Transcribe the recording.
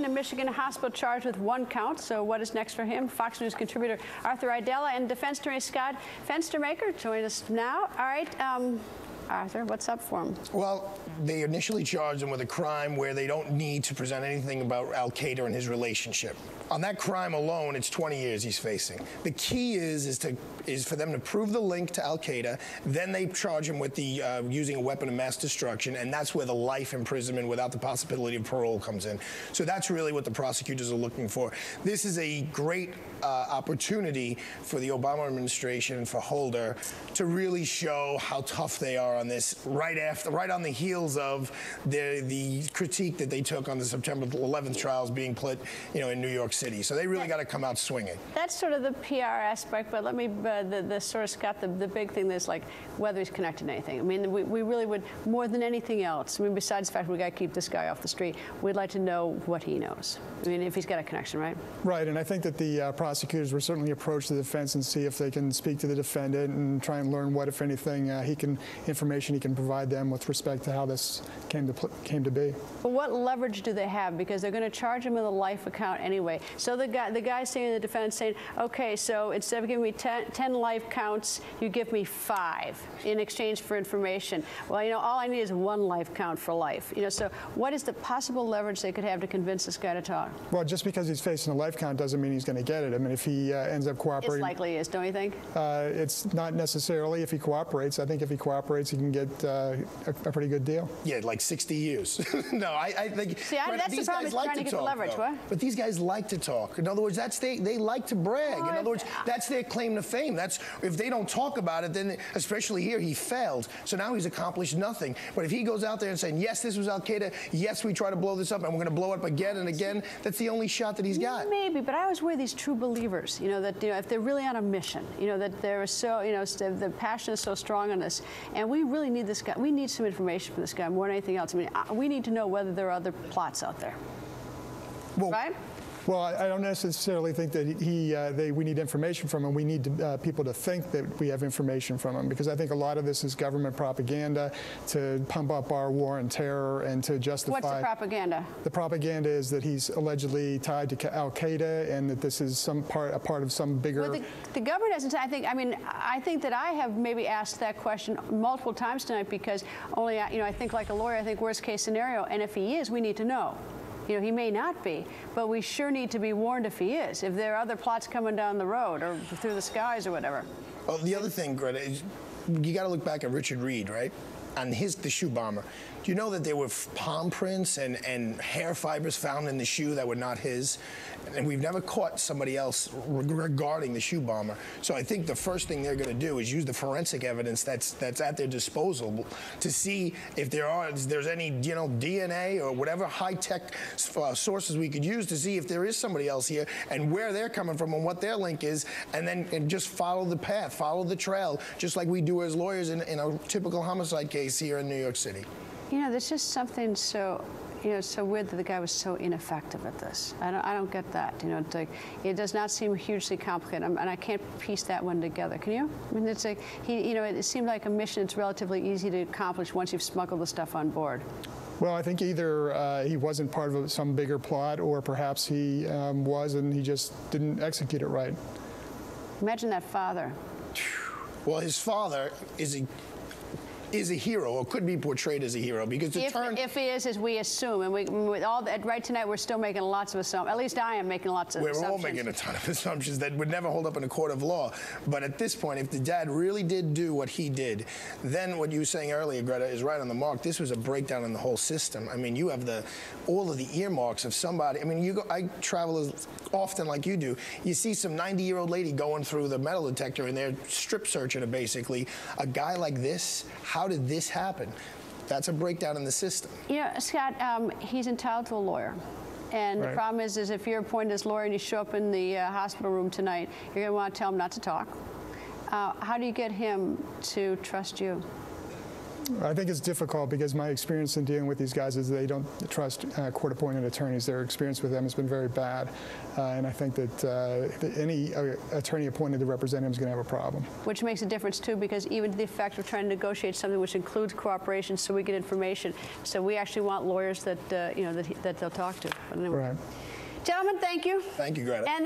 in a Michigan hospital charged with 1 count. So what is next for him? Fox News contributor Arthur Idella and defense attorney Scott Fenstermaker join us now. All right. Arthur, what's up for him? Well, they initially charged him with a crime where they don't need to present anything about al-Qaeda and his relationship. On that crime alone, it's 20 years he's facing. The key is for them to prove the link to al-Qaeda. Then they charge him with the using a weapon of mass destruction, and that's where the life imprisonment without the possibility of parole comes in. So that's really what the prosecutors are looking for. This is a great opportunity for the Obama administration and for Holder to really show how tough they are on this, right on the heels of the critique that they took on the September 11th trials being put, in New York City. So they really got to come out swinging. That's sort of the PR aspect, but let me, the sort of, Scott, the big thing is like whether he's connected to anything. I mean, we really would, more than anything else, I mean, besides the fact we got to keep this guy off the street, we'd like to know what he knows. I mean, if he's got a connection, right? Right, and I think that the prosecutors will certainly approach the defense and see if they can speak to the defendant and try and learn what, if anything, information he can provide them with respect to how this came to be. But what leverage do they have? Because they're going to charge him with a life account anyway. So the guy saying, the defendant saying, okay, so instead of giving me 10 life counts, you give me 5 in exchange for information. Well, all I need is 1 life count for life. So what is the possible leverage they could have to convince this guy to talk? Well, just because he's facing a life count doesn't mean he's going to get it. I mean, if he ends up cooperating, it's likely is, don't you think? It's not necessarily if he cooperates. I think if he cooperates, he can get a pretty good deal. Yeah, like 60 years. No, I think. See, that's the problem, is trying to get the leverage. What? But these guys like to talk. In other words, they like to brag. In other words, that's their claim to fame. That's, if they don't talk about it, then, especially here, he failed. So now he's accomplished nothing. But if he goes out there and saying, yes, this was al-Qaeda, yes, we try to blow this up, and we're going to blow it up again and again, that's the only shot that he's got. Maybe, but I always worry these true believers, that if they're really on a mission, that they're so, the passion is so strong on this, and we really need this guy. We need some information from this guy more than anything else. I mean, we need to know whether there are other plots out there. Well, right? Well, I don't necessarily think that we need information from him. We need people to think that we have information from him, because I think a lot of this is government propaganda to pump up our war on terror and to justify. What's the propaganda? The propaganda is that he's allegedly tied to al-Qaeda and that this is a part of some bigger. Well, the government doesn't. I think that I have maybe asked that question multiple times tonight, because only I think like a lawyer. I think worst case scenario, and if he is, we need to know. He may not be, but we sure need to be warned if he is, if there are other plots coming down the road or through the skies or whatever. Well, the other thing, Greta, is you got to look back at Richard Reed, right? On the shoe bomber. Do you know that there were palm prints and hair fibers found in the shoe that were not his? And we've never caught somebody else regarding the shoe bomber. So I think the first thing they're going to do is use the forensic evidence that's at their disposal to see if there's any DNA or whatever high-tech sources we could use to see if there is somebody else here and where they're coming from and what their link is, and just follow the path, follow the trail, just like we do as lawyers in a typical homicide case here in New York City. There's just something so weird that the guy was so ineffective at this. I don't get that. It's like, it does not seem hugely complicated, and I can't piece that one together. Can you? I mean, it's like it seemed like a mission that's relatively easy to accomplish once you've smuggled the stuff on board. Well, I think either he wasn't part of some bigger plot, or perhaps he was and he just didn't execute it right. Imagine that father. Well, his father is a hero, or could be portrayed as a hero, because if he is, as we assume, and with all that, right tonight we're still making lots of assumptions. At least I am making lots of assumptions. We're all making a ton of assumptions that would never hold up in a court of law. But at this point, if the dad really did do what he did, then what you were saying earlier, Greta, is right on the mark. This was a breakdown in the whole system. I mean, you have all of the earmarks of somebody. I mean, I travel as often like you do. You see some 90-year-old lady going through the metal detector and they're strip searching her, basically. A guy like this, how did this happen? That's a breakdown in the system. Scott, he's entitled to a lawyer. And the problem is if you're appointed as lawyer and you show up in the hospital room tonight, you're going to want to tell him not to talk. How do you get him to trust you? I think it's difficult because my experience in dealing with these guys is they don't trust court-appointed attorneys. Their experience with them has been very bad, and I think that any attorney appointed to represent him is going to have a problem. Which makes a difference too, because even to the effect of trying to negotiate something which includes cooperation, so we get information. So we actually want lawyers that that they'll talk to. But anyway. Right. Gentlemen, thank you. Thank you, Greta. And